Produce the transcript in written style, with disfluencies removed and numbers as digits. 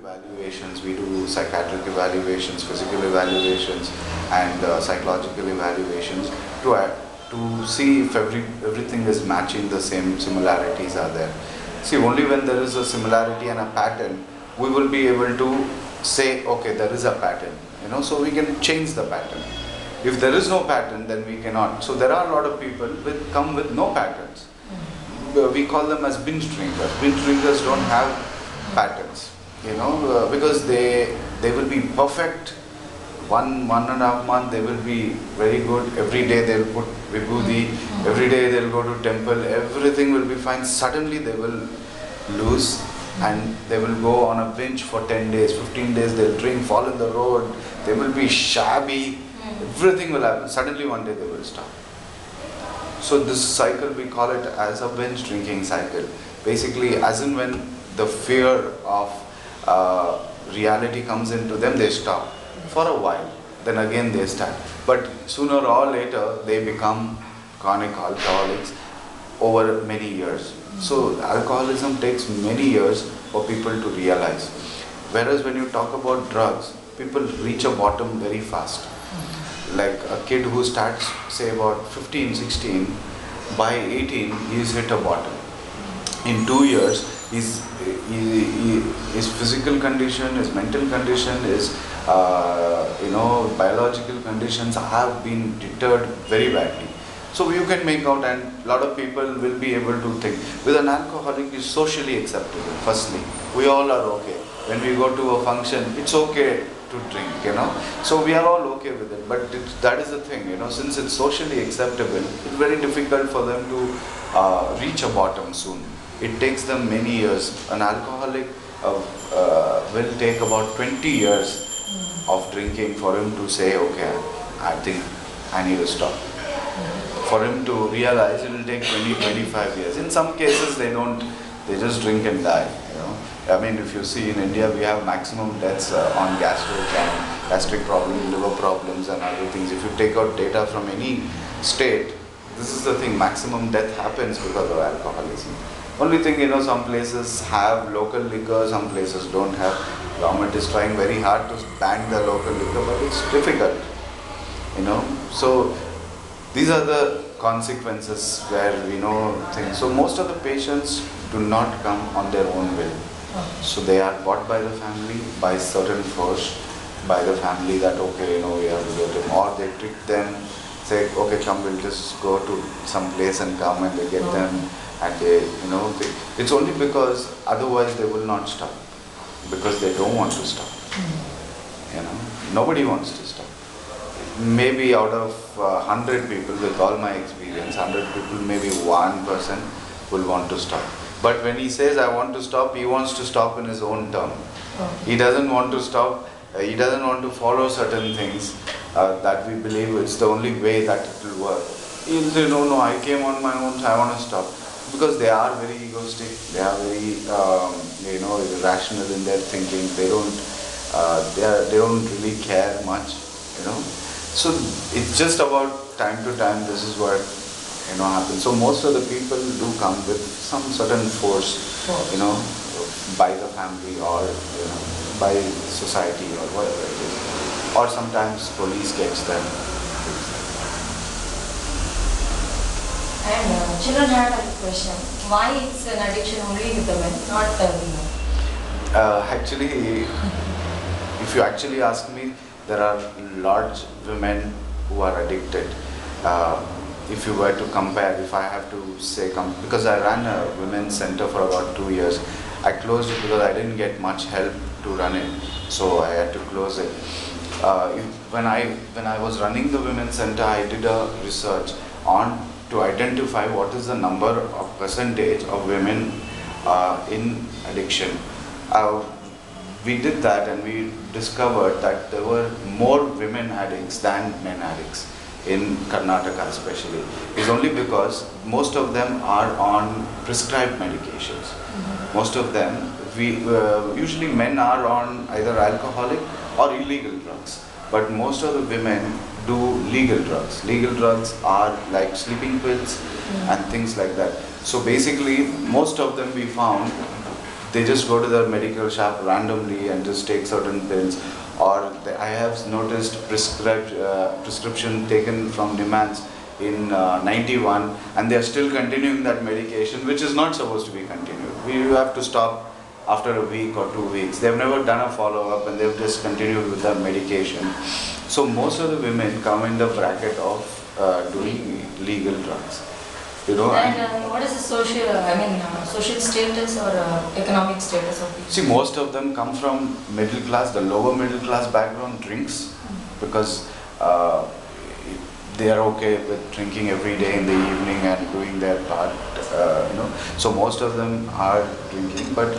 evaluations. We do psychiatric evaluations, physical evaluations, and psychological evaluations to see if everything is matching, the same similarities are there. See, only when there is a similarity and a pattern, we will be able to say, okay, there is a pattern, so we can change the pattern. If there is no pattern, then we cannot. So there are a lot of people come with no patterns. We call them as binge drinkers. Binge drinkers don't have patterns, because they will be perfect. 1.5 months they will be very good. Every day they'll put vibhuti. Every day they'll go to temple. Everything will be fine. Suddenly they will lose, and they will go on a binge for 10 days, 15 days. They'll drink, fall in the road. They will be shabby. Everything will happen. Suddenly one day they will stop. So this cycle, we call it as a binge drinking cycle. Basically, as in when the fear of reality comes into them, they stop for a while. Then again they start. But sooner or later, they become chronic alcoholics over many years. So alcoholism takes many years for people to realize. Whereas when you talk about drugs, people reach a bottom very fast. Like a kid who starts, say about 15, 16, by 18, he's hit a bottom. In 2 years, his physical condition, his mental condition, his biological conditions have been deterred very badly. So you can make out, and a lot of people will be able to think. With an alcoholic, is socially acceptable. Firstly, we all are okay. When we go to a function, it's okay to drink, So we are all okay with it. But that is the thing, since it's socially acceptable, it's very difficult for them to reach a bottom soon. It takes them many years. An alcoholic will take about 20 years of drinking for him to say, okay, I think I need to stop. For him to realize, it will take 20, 25 years. In some cases, they just drink and die, I mean, if you see in India, we have maximum deaths on gastric problems, liver problems and other things. If you take out data from any state, this is the thing, maximum death happens because of alcoholism. Only thing, some places have local liquor, some places don't have. Government is trying very hard to ban the local liquor, but it's difficult, So these are the consequences where we know things. So most of the patients do not come on their own will. So they are bought by the family, by certain force, by the family that, okay, we have to get him. Or they trick them, say, okay, come, we'll just go to some place and come, and they get them. And they, it's only because otherwise they will not stop. Because they don't want to stop. Nobody wants to stop. Maybe out of 100 people, with all my experience, 100 people, maybe 1 person will want to stop. But when he says, I want to stop, he wants to stop in his own term. He doesn't want to stop, he doesn't want to follow certain things that we believe it's the only way that it will work. He'll say, no, I came on my own, so I want to stop. Because they are very egoistic, they are very, irrational in their thinking, they don't really care much, So it's just about time to time, this is what happens. So most of the people do come with some certain force, by the family or by society or whatever it is. Or sometimes police gets them. And children had a question. Why it's an addiction only with the men, not the women? Actually, if you actually ask me, there are large women who are addicted. If you were to compare, if I have to say, because I ran a women's center for about 2 years, I closed it because I didn't get much help to run it, so I had to close it. When I was running the women's center, I did a research to identify what is the number of percentage of women in addiction. We did that, and we discovered that there were more women addicts than men addicts. In Karnataka especially, is only because most of them are on prescribed medications. Most of them, usually men are on either alcoholic or illegal drugs, but most of the women do legal drugs. Legal drugs are like sleeping pills and things like that. So basically, most of them we found, they just go to the medical shop randomly and just take certain pills. Or I have noticed prescription taken from Nimans in 91, and they are still continuing that medication, which is not supposed to be continued. We have to stop after a week or 2 weeks. They've never done a follow-up, and they've just continued with the medication. So most of the women come in the bracket of doing legal drugs. You know, And what is the social, social status or economic status of people? see, most of them come from middle class, the lower middle class background drinks, because they are okay with drinking every day in the evening and doing their part, you know. So most of them are drinking, but